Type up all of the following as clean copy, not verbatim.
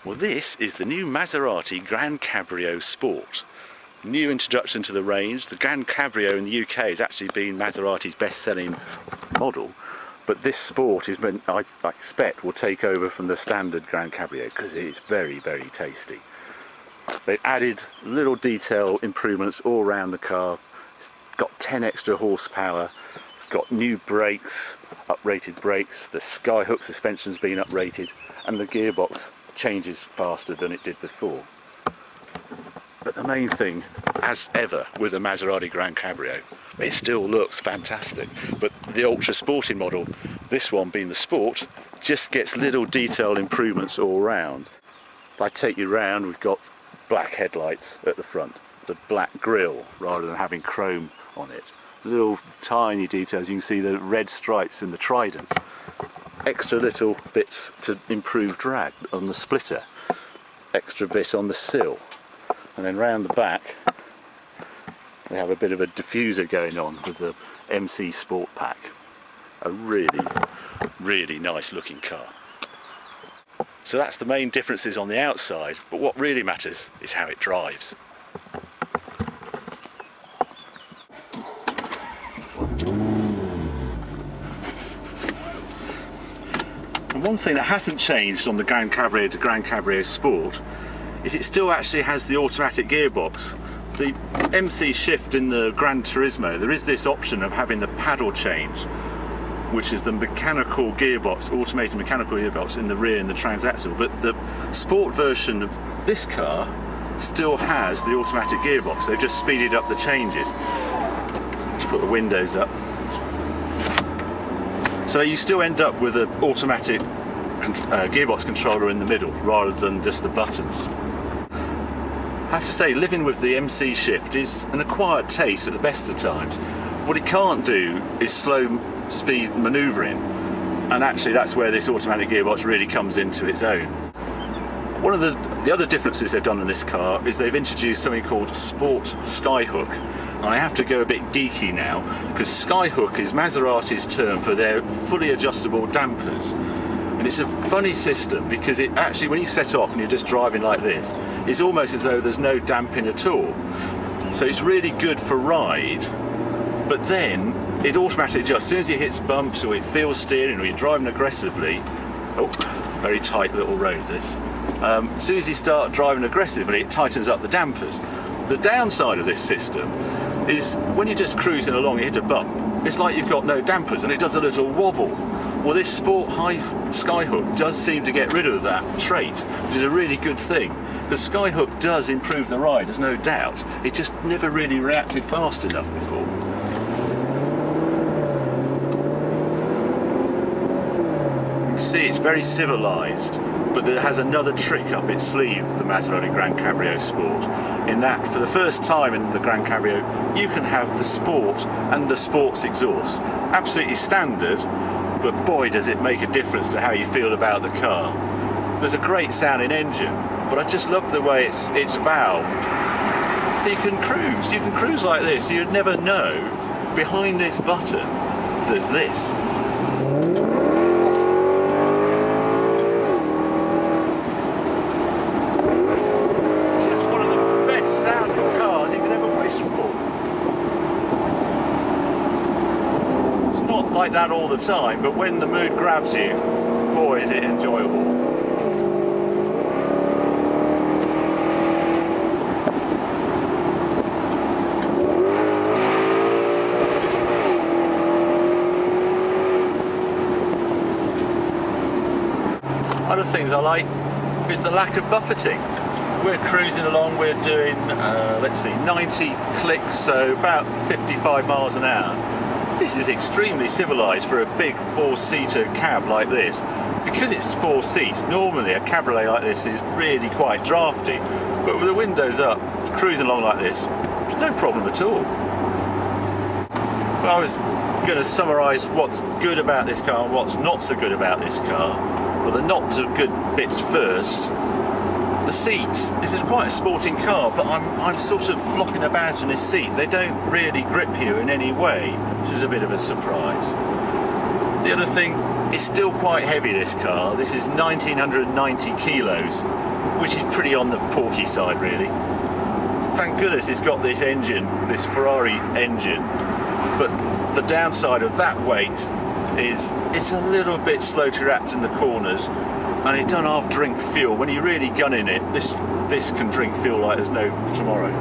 Well, this is the new Maserati GranCabrio Sport. New introduction to the range. The GranCabrio in the UK has actually been Maserati's best-selling model, but this Sport is meant, I expect, will take over from the standard GranCabrio because it is very, very tasty. They've added little detail improvements all around the car. It's got 10 extra horsepower. It's got new brakes, uprated brakes. The Skyhook suspension's been uprated, and the gearbox changes faster than it did before. But the main thing, as ever with a Maserati GranCabrio, it still looks fantastic. But the ultra sporty model, this one being the Sport, just gets little detail improvements all round. If I take you round, we've got black headlights at the front, the black grille rather than having chrome on it. Little tiny details, you can see the red stripes in the trident. Extra little bits to improve drag on the splitter, extra bit on the sill, and then round the back we have a bit of a diffuser going on with the MC Sport Pack. A really nice looking car. So that's the main differences on the outside, but what really matters is how it drives. And one thing that hasn't changed on the GranCabrio to GranCabrio Sport is it still actually has the automatic gearbox. The MC Shift in the Gran Turismo, there is this option of having the paddle change, which is the mechanical gearbox, automated mechanical gearbox in the rear in the transaxle, but the Sport version of this car still has the automatic gearbox. They've just speeded up the changes. Just put the windows up. So you still end up with an automatic gearbox controller in the middle rather than just the buttons. I have to say, living with the MC Shift is an acquired taste at the best of times. What it can't do is slow speed manoeuvring, and actually that's where this automatic gearbox really comes into its own. One of the other differences they've done in this car is they've introduced something called Sport Skyhook. And I have to go a bit geeky now, because Skyhook is Maserati's term for their fully adjustable dampers. And it's a funny system because it actually, when you set off and you're just driving like this, it's almost as though there's no damping at all. So it's really good for ride, but then it automatically adjusts. As soon as it hits bumps or it feels steering or you're driving aggressively, oh, very tight little road this. As soon as you start driving aggressively, it tightens up the dampers. The downside of this system is when you're just cruising along, you hit a bump, it's like you've got no dampers and it does a little wobble. Well, this Sport Skyhook does seem to get rid of that trait, which is a really good thing, because Skyhook does improve the ride, there's no doubt. It just never really reacted fast enough before. You can see it's very civilised, but it has another trick up its sleeve, the Maserati GranCabrio Sport, in that for the first time in the GranCabrio you can have the Sport and the Sports exhaust. Absolutely standard, but boy does it make a difference to how you feel about the car. There's a great sounding engine, but I just love the way it's valved. So you can cruise like this, you'd never know behind this button there's this. Like that all the time, but when the mood grabs you, boy is it enjoyable. Other things I like is the lack of buffeting. We're cruising along, we're doing, let's see, 90 clicks, so about 55 miles an hour. This is extremely civilised for a big four-seater cab like this. Because it's 4 seats, normally a cabriolet like this is really quite drafty, but with the windows up, cruising along like this, there's no problem at all. If I was going to summarise what's good about this car and what's not so good about this car, well, the not so good bits first. The seats, this is quite a sporting car, but I'm sort of flopping about in this seat. They don't really grip you in any way, which is a bit of a surprise. The other thing, It's still quite heavy, this car. This is 1990 kilos, which is pretty on the porky side really. Thank goodness it's got this engine, this Ferrari engine, but the downside of that weight is it's a little bit slow to react in the corners, and it doesn't half drink fuel. When you're really gunning it, this can drink fuel like there's no tomorrow.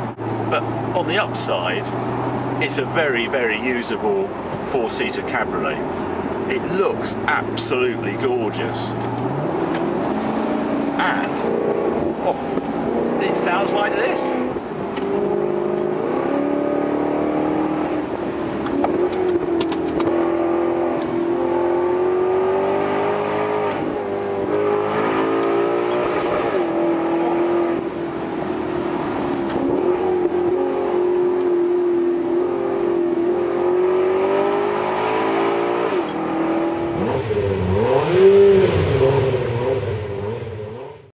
But on the upside, it's a very, very usable four-seater cabriolet. It looks absolutely gorgeous.